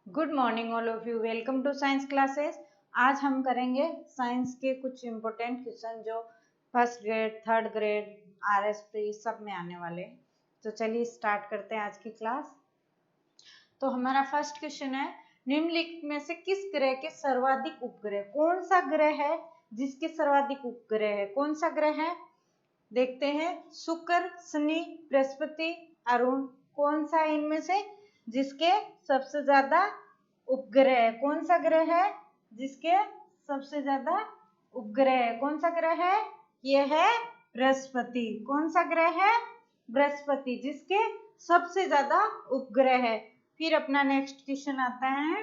Good morning all of you, welcome to science classes. आज हम करेंगे साइंस के कुछ इम्पोर्टेंट क्वेश्चन जो first grade, third grade, RS pre सब में आने वाले हैं। तो चलिए स्टार्ट करते हैं आज की क्लास। तो हमारा फर्स्ट क्वेश्चन है, निम्नलिखित में से किस ग्रह के सर्वाधिक उपग्रह, कौन सा ग्रह है जिसके सर्वाधिक उपग्रह है, कौन सा ग्रह है? देखते हैं, शुक्र, शनि, बृहस्पति, अरुण, कौन सा है इनमें से जिसके सबसे ज्यादा उपग्रह है? कौन सा ग्रह है जिसके सबसे ज्यादा उपग्रह है? कौन सा ग्रह है? यह है बृहस्पति। कौन सा ग्रह है? बृहस्पति, जिसके सबसे ज्यादा उपग्रह है। फिर अपना नेक्स्ट क्वेश्चन आता है,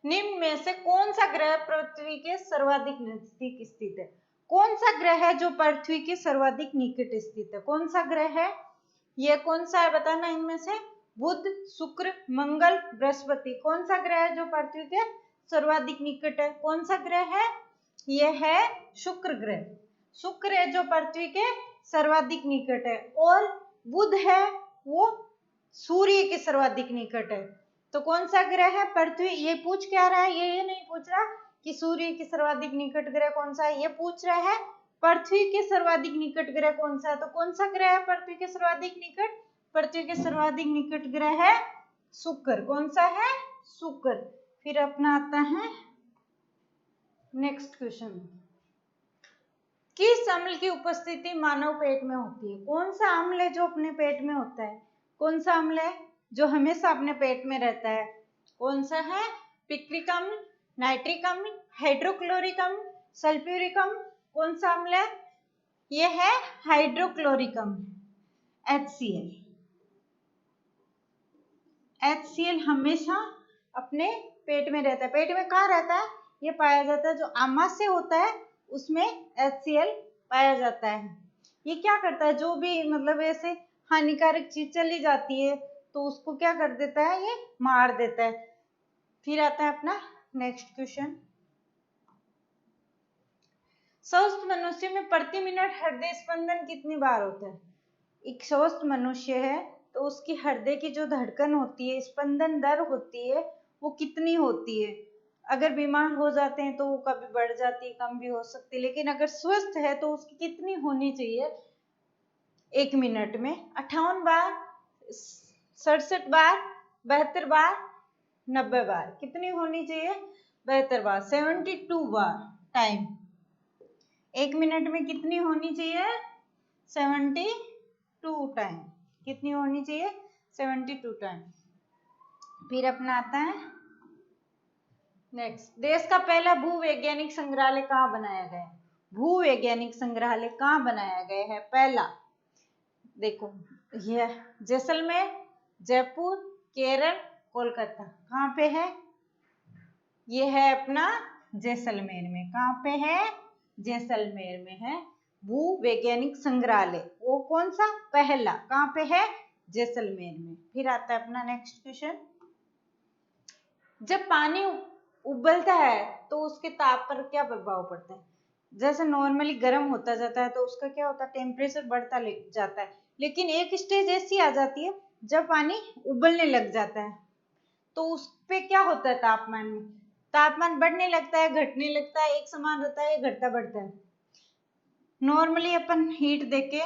निम्न में से कौन सा ग्रह पृथ्वी के सर्वाधिक नजदीक स्थित है? कौन सा ग्रह है जो पृथ्वी के सर्वाधिक निकट स्थित है? कौन सा ग्रह है? ये कौन सा है बताना इनमें से? बुध, शुक्र, मंगल, बृहस्पति। कौन सा ग्रह है जो पृथ्वी के सर्वाधिक निकट है? कौन सा ग्रह है? यह है शुक्र ग्रह। शुक्र है जो पृथ्वी के सर्वाधिक निकट है, और बुध है वो सूर्य के सर्वाधिक निकट है। तो कौन सा ग्रह है? पृथ्वी। ये पूछ क्या रहा है? ये नहीं पूछ रहा कि सूर्य के सर्वाधिक निकट ग्रह कौन सा है, ये पूछ रहा है पृथ्वी के सर्वाधिक निकट ग्रह कौन सा है। तो कौन सा ग्रह है पृथ्वी के सर्वाधिक निकट? पृथ्वी के सर्वाधिक निकट ग्रह है शुक्र। कौन सा है? शुक्र। फिर अपना आता है नेक्स्ट क्वेश्चन, किस अम्ल की उपस्थिति मानव पेट में होती है? कौन सा अम्ल है जो अपने पेट में होता है? कौन सा अम्ल है जो हमेशा अपने पेट में रहता है? कौन सा है? पिक्रिक अम्ल, नाइट्रिक अम्ल, हाइड्रोक्लोरिक अम्ल, सल्फ्यूरिक अम्ल। कौन सा अम्ल है? यह है हाइड्रोक्लोरिक अम्ल, HCl। HCl हमेशा अपने पेट में रहता है। पेट में कहाँ रहता है? ये पाया जाता है जो आमाशय होता है उसमें HCl पाया जाता है। ये क्या करता है, जो भी मतलब ऐसे हानिकारक चीज चली जाती है तो उसको क्या कर देता है? ये मार देता है। फिर आता है अपना नेक्स्ट क्वेश्चन, स्वस्थ मनुष्य में प्रति मिनट हृदय स्पंदन कितनी बार होता है? एक स्वस्थ मनुष्य है तो उसकी हृदय की जो धड़कन होती है, स्पंदन दर होती है, वो कितनी होती है? अगर बीमार हो जाते हैं तो वो कभी बढ़ जाती है, कम भी हो सकती है, लेकिन अगर स्वस्थ है तो उसकी कितनी होनी चाहिए? एक मिनट में 58 बार, 67 बार, 72 बार, 90 बार। कितनी होनी चाहिए? 72 बार, 72 बार टाइम। एक मिनट में कितनी होनी चाहिए? 72 टाइम। कितनी होनी चाहिए? 72 टाइम। फिर अपना आता है नेक्स्ट, देश का पहला भूवैज्ञानिक संग्रहालय कहाँ बनाया गया है? भूवैज्ञानिक संग्रहालय कहाँ बनाया गया है? पहला देखो, यह जैसलमेर, जयपुर, केरल, कोलकाता। कहाँ पे है? यह है अपना जैसलमेर में। कहाँ पे है? जैसलमेर में है भूवैज्ञानिक संग्रहालय। वो कौन सा? पहला। कहाँ पे है? जैसलमेर में। फिर आता है अपना नेक्स्ट क्वेश्चन, जब पानी उबलता है तो उसके ताप पर क्या प्रभाव पड़ता है? जैसे नॉर्मली गर्म होता जाता है तो उसका क्या होता है? टेम्परेचर बढ़ता जाता है, लेकिन एक स्टेज ऐसी आ जाती है जब पानी उबलने लग जाता है तो उस पे क्या होता है? तापमान में तापमान बढ़ने लगता है, घटने लगता है, एक समान रहता है, घटता बढ़ता है। नॉर्मली अपन हीट देके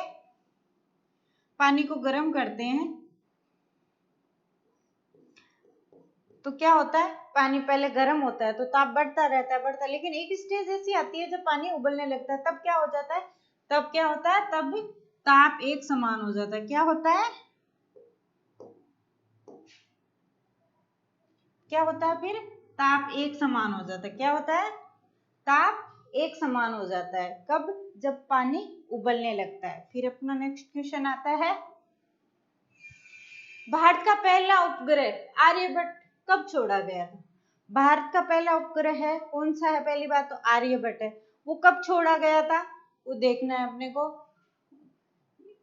पानी को गर्म करते हैं तो क्या होता है? पानी पहले गर्म होता है तो ताप बढ़ता रहता है, लेकिन एक स्टेज ऐसी आती है जब पानी उबलने लगता है, तब क्या हो जाता है? तब क्या होता है? तब ताप एक समान हो जाता है। क्या होता है? क्या होता है? फिर ताप एक समान हो जाता है। क्या होता है? ताप एक समान हो जाता है। कब? जब पानी उबलने लगता है। फिर अपना नेक्स्ट क्वेश्चन आता है, भारत का पहला उपग्रह आर्यभट्ट कब छोड़ा गया था? भारत का पहला उपग्रह है कौन सा है? पहली बात तो आर्यभट्ट है। वो कब छोड़ा गया था वो देखना है अपने को।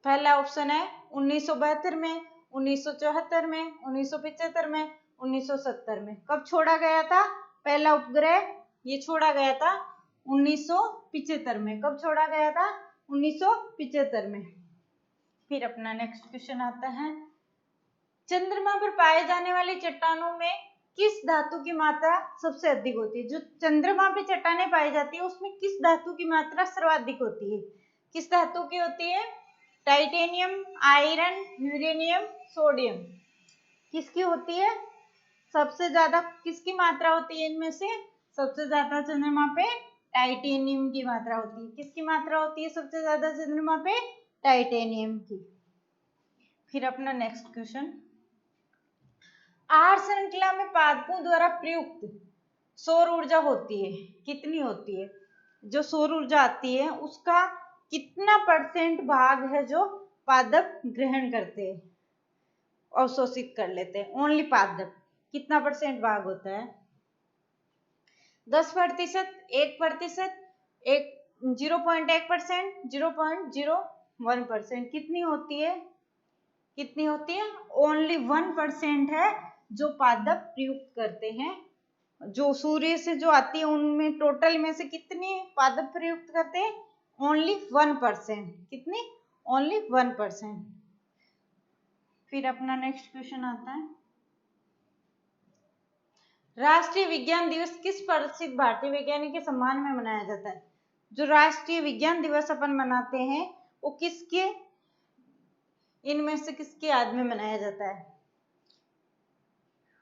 पहला ऑप्शन है 1972 में, 1974 में, 1975 में, 1970 में। कब छोड़ा गया था पहला उपग्रह? ये छोड़ा गया था 1975 में। कब छोड़ा गया था? 1975 में। फिर अपना नेक्स्ट क्वेश्चन आता है, चंद्रमा पर पाए जाने वाली चट्टानों में किस धातु की मात्रा सबसे अधिक होती है? जो चंद्रमा पे चट्टानें पाई जाती है उसमें किस धातु की मात्रा सर्वाधिक होती है? किस धातु की होती है? Titanium, iron, uranium, sodium. किसकी होती है? सबसे ज्यादा किसकी मात्रा होती है इनमें से? सबसे ज्यादा चंद्रमा पे टाइटेनियम की मात्रा होती है। किसकी मात्रा होती है सबसे ज्यादा चंद्रमा पे? टाइटेनियम की। फिर अपना नेक्स्ट क्वेश्चन, आर श्रृंखला में पादपों द्वारा प्रयुक्त सौर ऊर्जा होती है, कितनी होती है? जो सौर ऊर्जा आती है उसका कितना परसेंट भाग है जो पादप ग्रहण करते हैं, अवशोषित कर लेते हैं? ओनली पादप कितना परसेंट भाग होता है? 10%, 1%, 0.1%, 0.01%। कितनी होती है? कितनी होती है? ओनली 1% है जो पादप प्रयुक्त करते हैं। जो सूर्य से जो आती है उनमें टोटल में से कितनी पादप प्रयुक्त करते हैं? ओनली 1%। कितनी? ओनली 1%। फिर अपना नेक्स्ट क्वेश्चन आता है, राष्ट्रीय विज्ञान दिवस किस प्रसिद्ध भारतीय वैज्ञानिक के सम्मान में मनाया जाता है? जो राष्ट्रीय विज्ञान दिवस अपन मनाते हैं वो किसके, इनमें से किसकी याद में मनाया जाता है?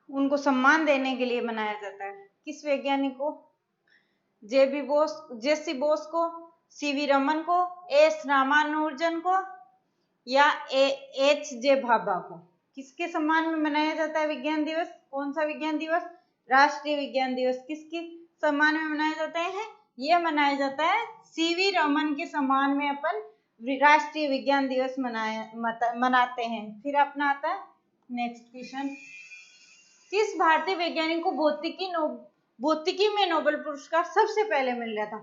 उनको सम्मान देने के लिए मनाया जाता है। किस वैज्ञानिक को? जेबी बोस, जेसी बोस को, सीवी रमन को, एस रामानुजन को या एच जे भाभा को? किसके सम्मान में मनाया जाता है विज्ञान दिवस? कौन सा विज्ञान दिवस? राष्ट्रीय विज्ञान दिवस किसके सम्मान में मनाया जाता है? यह मनाया जाता है सीवी रमन के सम्मान में अपन राष्ट्रीय विज्ञान दिवस मनाते हैं। फिर अपना आता है नेक्स्ट क्वेश्चन, किस भारतीय वैज्ञानिक को भौतिकी में नोबेल पुरस्कार सबसे पहले मिल रहा था?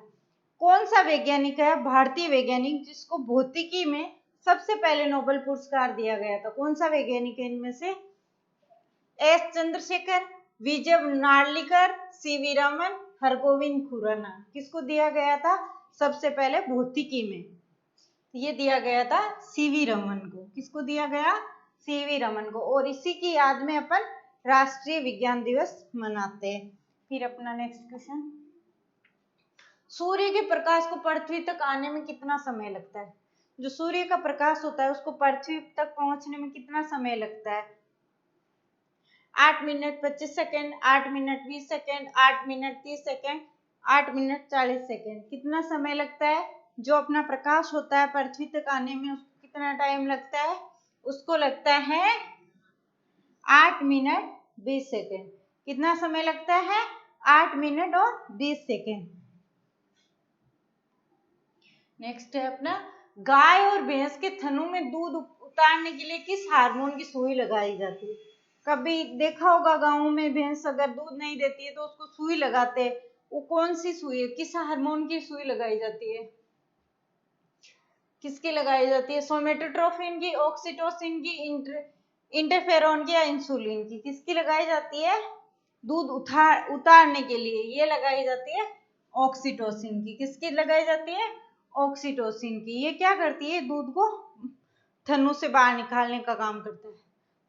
कौन सा वैज्ञानिक है भारतीय वैज्ञानिक जिसको भौतिकी में सबसे पहले नोबेल पुरस्कार दिया गया था? कौन सा वैज्ञानिक है इनमें से? एस चंद्रशेखर, विजय नार्लिकर, सीवी रमन, हरगोविंद खुराना। किसको दिया गया था सबसे पहले भौतिकी में? ये दिया गया था सीवी रमन को। किसको दिया गया? सीवी रमन को। और इसी की याद में अपन राष्ट्रीय विज्ञान दिवस मनाते हैं। फिर अपना नेक्स्ट क्वेश्चन, सूर्य के प्रकाश को पृथ्वी तक आने में कितना समय लगता है? जो सूर्य का प्रकाश होता है उसको पृथ्वी तक पहुंचने में कितना समय लगता है? 8 minute 25 second, 8 minute 20 second, 8 minute 30 second, 8 minute 40 second. कितना समय लगता है? जो अपना प्रकाश होता है पृथ्वी तक आने में उसको कितना टाइम लगता है? उसको लगता है 8 मिनट 20 सेकेंड। कितना समय लगता है? 8 मिनट और 20 सेकेंड। नेक्स्ट है अपना, गाय और भैंस के थनों में दूध उतारने के लिए किस हार्मोन की सुई लगाई जाती है? कभी देखा होगा गाँव में भैंस अगर दूध नहीं देती है तो उसको सुई लगाते हैं। वो कौन सी सुई है? किस हार्मोन की सुई लगाई जाती है? किसकी लगाई जाती है? सोमेटोट्रोपिन की, ऑक्सीटोसिन की, इंटरफेरॉन की या इंसुलिन की? किसकी लगाई जाती है दूध उतारने के लिए? ये लगाई जाती है ऑक्सीटोसिन की। किसकी लगाई जाती है? ऑक्सीटोसिन की। ये क्या करती है? दूध को थनों से बाहर निकालने का काम करता है।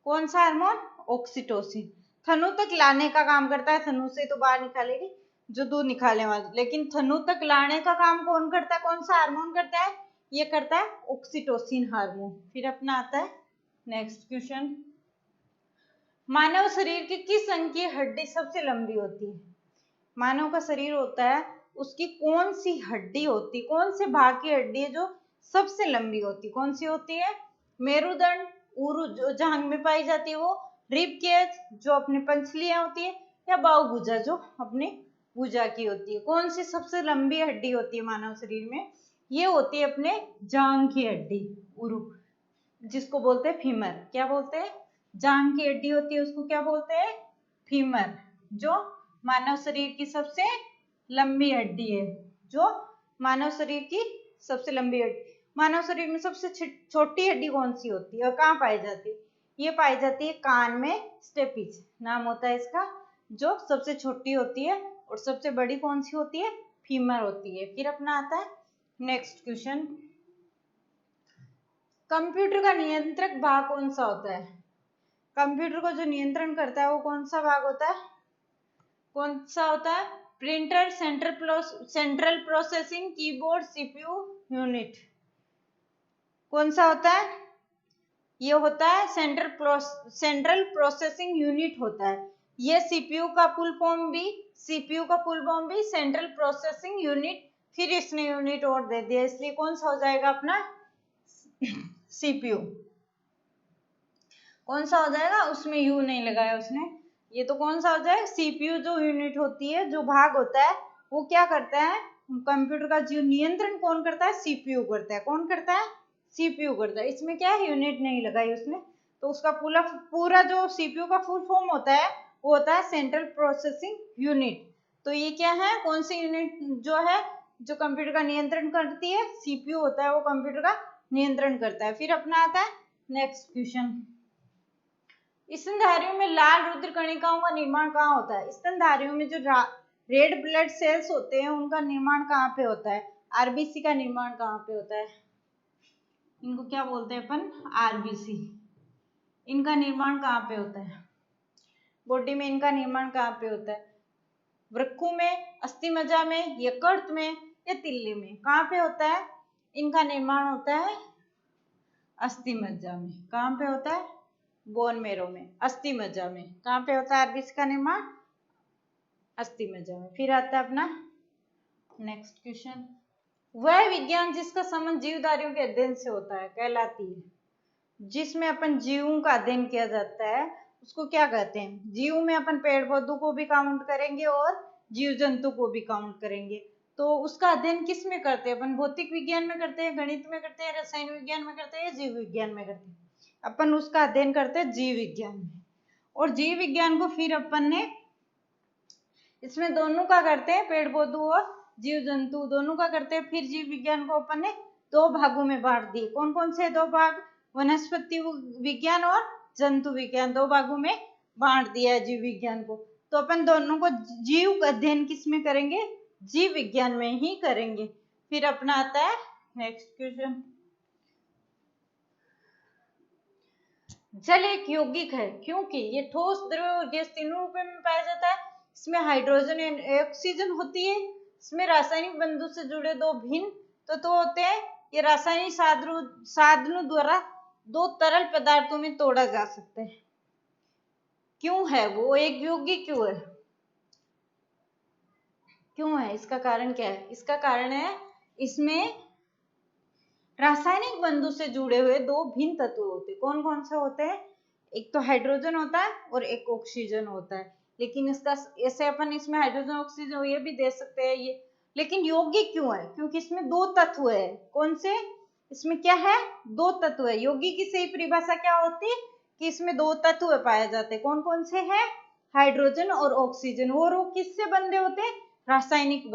कौन सा हार्मोन? ऑक्सीटोसिन। थनों तक लाने का काम करता है, थनों से तो बाहर निकालेगी जो दूध निकालने वाली, लेकिन थनों तक लाने का काम कौन करता है? कौन सा हार्मोन करता है? ये करता है ऑक्सीटोसिन हार्मोन। फिर अपना आता है नेक्स्ट क्वेश्चन, मानव शरीर की किस अंग की हड्डी सबसे लंबी होती है? मानव का शरीर होता है उसकी कौन सी हड्डी होती, कौन से भाग की हड्डी है जो सबसे लंबी होती? कौन सी होती है? मेरुदंड, उरु जो जांघ में पाई जाती है वो, रिब केज जो अपने पंसलियां होती है, या बाहुभुजा जो अपने भुजा की होती है? कौन सी सबसे लंबी हड्डी होती है मानव शरीर में? ये होती है अपने जांघ की हड्डी, उरु, जिसको बोलते हैं फीमर। क्या बोलते हैं? जांघ की हड्डी होती है उसको क्या बोलते हैं? फीमर। जो मानव शरीर की सबसे लंबी हड्डी है, जो मानव शरीर की सबसे लंबी हड्डी। मानव शरीर में सबसे छोटी हड्डी कौन सी होती है और कहाँ पाई जाती है? ये पाई जाती है कान में, स्टेपिस नाम होता है इसका, जो सबसे छोटी होती है। और सबसे बड़ी कौन सी होती है? फीमर होती है। फिर अपना आता है नेक्स्ट क्वेश्चन, कंप्यूटर का नियंत्रक भाग कौन सा होता है? कंप्यूटर को जो नियंत्रण करता है वो कौन सा भाग होता है, कौन सा होता है? Printer, central processing, keyboard, CPU unit. कौन सा होता है? ये होता है सेंट्रल प्रोसेसिंग यूनिट होता है। ये सीपीयू का फुल फॉर्म भी सेंट्रल प्रोसेसिंग यूनिट, फिर इसने यूनिट और दे दिया, इसलिए कौन सा हो जाएगा अपना सीपीयू। कौन सा हो जाएगा? उसमें यू नहीं लगाया उसने, ये तो कौन सा हो जाएगा? सीपीयू जो यूनिट होती है, जो भाग होता है, वो क्या करता है? कंप्यूटर का जो नियंत्रण कौन करता है? सीपीयू करता है। कौन करता है? सीपीयू करता है। इसमें क्या है? यूनिट नहीं लगाई उसने, तो उसका पूरा जो सीपीयू का फुल फॉर्म होता है वो होता है सेंट्रल प्रोसेसिंग यूनिट। तो ये क्या है? कौन सी यूनिट जो है जो कंप्यूटर का नियंत्रण करती है? सीपीयू होता है, वो कंप्यूटर का नियंत्रण करता है। फिर अपना आता है नेक्स्ट क्वेश्चन। स्तनधारियों में लाल रुधिर कणिकाओं का निर्माण कहाँ होता है? स्तनधारियों में जो रेड ब्लड सेल्स होते हैं उनका निर्माण कहाँ पे होता है? आरबीसी का निर्माण कहाँ पे होता है? इनको क्या बोलते हैं अपन? आरबीसी। इनका निर्माण कहाँ पे होता है? बॉडी में इनका निर्माण कहाँ पे होता है? वृक्कों में, अस्थिमज्जा में, यकृत में या तिल्ली में? कहाँ पे होता है इनका निर्माण? होता है अस्थिमज्जा में। कहाँ पे होता है? बोन मेरो में, अस्थिमज्जा में। कहाँ पे होता है आरबीसी का निर्माण? अस्थिमज्जा में। फिर आता है अपना नेक्स्ट क्वेश्चन। वह विज्ञान जिसका संबंध जीवधारियों के अध्ययन से होता है कहलाती है। जिसमें अपन जीवों का अध्ययन किया जाता है उसको क्या कहते हैं? जीव में अपन पेड़ पौधों को भी काउंट करेंगे और जीव जंतु को भी काउंट करेंगे। तो उसका अध्ययन किस में करते हैं अपन? भौतिक विज्ञान में करते हैं, गणित में करते हैं, रसायन विज्ञान में करते हैं या जीव विज्ञान में करते हैं? अपन उसका अध्ययन करते हैं जीव विज्ञान में। और जीव विज्ञान को फिर अपन ने इसमें दोनों का करते हैं, पेड़ पौधों और जीव जंतु दोनों का करते हैं। फिर जीव विज्ञान को अपन ने दो भागों में बांट दिए। कौन कौन से दो भाग? वनस्पति विज्ञान और जंतु विज्ञान, दो भागों में बांट दिया है जीव विज्ञान को। तो अपन दोनों को जीव अध्ययन किस में करेंगे? जीव विज्ञान में ही करेंगे। फिर अपना आता है नेक्स्ट क्वेश्चन। जल एक यौगिक है क्योंकि ये ठोस, द्रव और गैस तीनों रूपों में पाया जाता है। इसमें हाइड्रोजन एंड ऑक्सीजन होती है। इसमें रासायनिक बंधन से जुड़े दो भिन्न तत्व होते हैं। ये रासायनिक साधनों द्वारा दो तरल पदार्थों में तोड़ा जा सकता है। क्यों है वो एक यौगिक? क्यों है? क्यों है? इसका कारण क्या है? इसका कारण है इसमें रासायनिक बंधन से जुड़े हुए दो भिन्न तत्व होते हैं। कौन कौन से होते हैं? एक तो हाइड्रोजन होता है और एक ऑक्सीजन होता है। लेकिन इसका ऐसे अपन इसमें हाइड्रोजन ऑक्सीजन ये भी दे सकते हैं ये, लेकिन यौगिक क्यों है? क्योंकि इसमें दो तत्व है। कौन से? इसमें क्या है? दो तत्व है। यौगिक की सही परिभाषा क्या होती है? कि इसमें दो तत्व पाए जाते हैं। कौन कौन से हैं? हाइड्रोजन और ऑक्सीजन। और वो किससे बंधे होते हैं? रासायनिक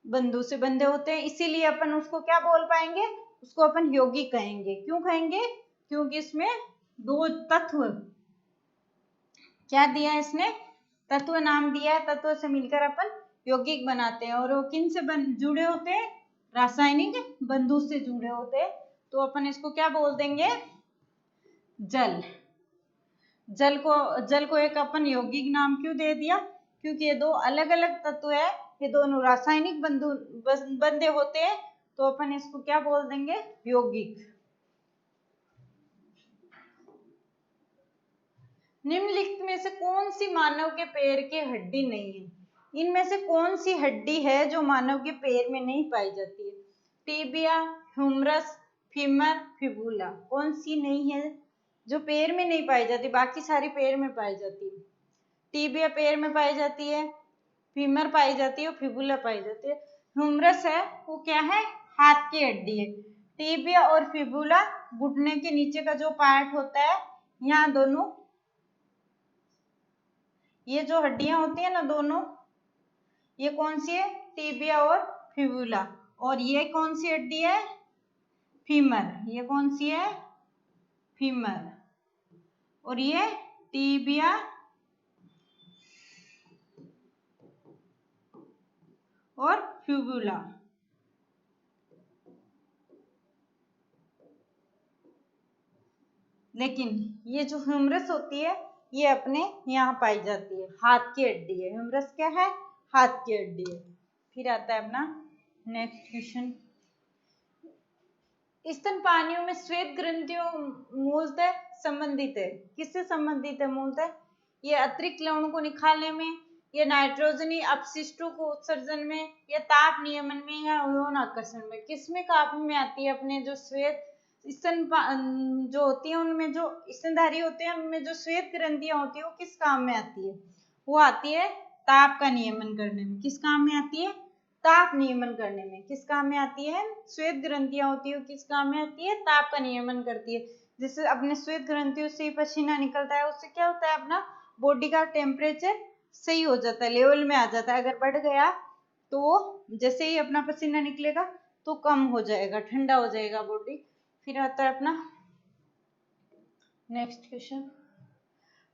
बंधु से बंधे होते हैं। इसीलिए अपन उसको क्या बोल पाएंगे? उसको अपन यौगिक कहेंगे। क्यों कहेंगे? क्योंकि इसमें दो तत्व, क्या दिया है इसने? तत्व नाम दिया है। तत्व से मिलकर अपन यौगिक बनाते हैं। और वो किन से जुड़े होते हैं? रासायनिक बंधु से जुड़े होते हैं। तो अपन इसको क्या बोल देंगे? जल। जल को एक अपन यौगिक नाम क्यों दे दिया? क्योंकि ये दो अलग अलग तत्व है, ये दोनों रासायनिक बंधे होते हैं। तो अपन इसको क्या बोल देंगे? यौगिक। निम्नलिखित में से कौन सी मानव के पैर की हड्डी नहीं है? इनमें से कौन सी हड्डी है जो मानव के पैर में नहीं पाई जाती है? Tibia, humerus, femur, fibula. कौन सी नहीं है जो पैर में नहीं पाई जाती? बाकी सारी पैर में पाई जाती है। टीबिया पैर में पाई जाती है, फीमर पाई जाती है और फिबुला पाई जाती है। ह्यूमरस है वो क्या है? हाथ की हड्डी है। टीबिया और फिबुला घुटने के नीचे का जो पार्ट होता है, यहाँ दोनों ये जो हड्डियां होती है ना दोनों, ये कौन सी है? टीबिया और फिबुला। और ये कौन सी हड्डी है? फीमर। ये कौन सी है? फीमर। और ये टीबिया और फिबुला। लेकिन ये जो ह्यूमरस होती है ये अपने यहाँ पाई जाती है, हाथ की हड्डी है। ह्यूमरस क्या है? हाथ की हड्डी है। फिर आता है अपना नेक्स्ट क्वेश्चन, स्तनपानियों में श्वेत ग्रंथियों मूलतः संबंधित है। किससे संबंधित है मूलतः? ये अतिरिक्त लवणों को निकालने में, या नाइट्रोजनी अपशिष्टों को उत्सर्जन में, या ताप नियमन में, या यौन आकर्षण में। किसमें काम में आती है? अपने जो श्वेत स्तन जो होती है उनमें, जो स्तनधारी होते हैं उनमें जो श्वेत ग्रंथियां होती है वो किस काम में आती है? वो आती है ताप का नियमन करने में। किस काम में आती है? ताप नियमन करने में। किस काम में आती है? श्वेत ग्रंथियां होती है किस काम में आती है? ताप का नियमन करती है। जिससे अपने श्वेत ग्रंथियों से पसीना निकलता है, उससे क्या होता है? अपना बॉडी का टेम्परेचर सही हो जाता है, लेवल में आ जाता है। अगर बढ़ गया तो जैसे ही अपना पसीना निकलेगा तो कम हो जाएगा, ठंडा हो जाएगा बॉडी। फिर आता है अपना नेक्स्ट क्वेश्चन,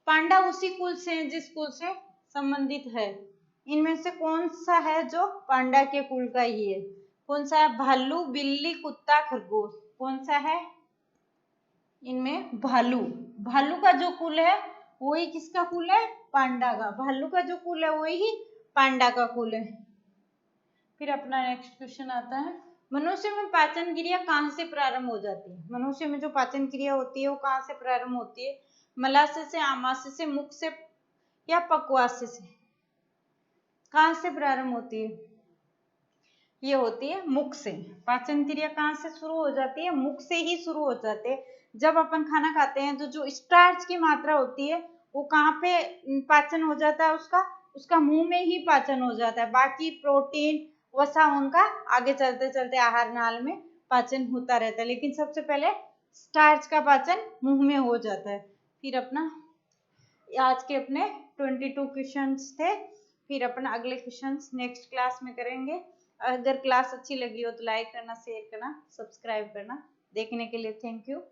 पांडा उसी कुल से हैं जिस कुल से संबंधित है। इनमें से कौन सा है जो पांडा के कुल का ही है? कौन सा है? भालू, बिल्ली, कुत्ता, खरगोश। कौन सा है इनमें? भालू। भालू का जो कुल है वही किसका कुल है? पांडा का। भालू का जो कुल है वही पांडा का कुल है। फिर अपना नेक्स्ट क्वेश्चन आता है, मनुष्य में पाचन क्रिया कहाँ से प्रारंभ हो जाती है? मनुष्य में जो पाचन क्रिया होती है वो कहाँ से प्रारंभ होती है? मलाशय से, आमाशय से, मुख से, या पक्वाशय से? कहाँ से प्रारंभ होती है? ये होती है मुख से। पाचन क्रिया कहाँ से शुरू हो जाती है? मुख से ही शुरू हो जाते हैं। जब अपन खाना खाते हैं तो जो स्टार्च की मात्रा होती है वो कहाँ पे पाचन हो जाता है? उसका मुंह में ही पाचन हो जाता है। बाकी प्रोटीन वसा उनका आगे चलते चलते आहार नाल में पाचन होता रहता है, लेकिन सबसे पहले स्टार्च का पाचन मुंह में हो जाता है। फिर अपना आज के अपने 22 क्वेश्चंस थे। फिर अपना अगले क्वेश्चंस नेक्स्ट क्लास में करेंगे। अगर क्लास अच्छी लगी हो तो लाइक करना, शेयर करना, सब्सक्राइब करना। देखने के लिए थैंक यू।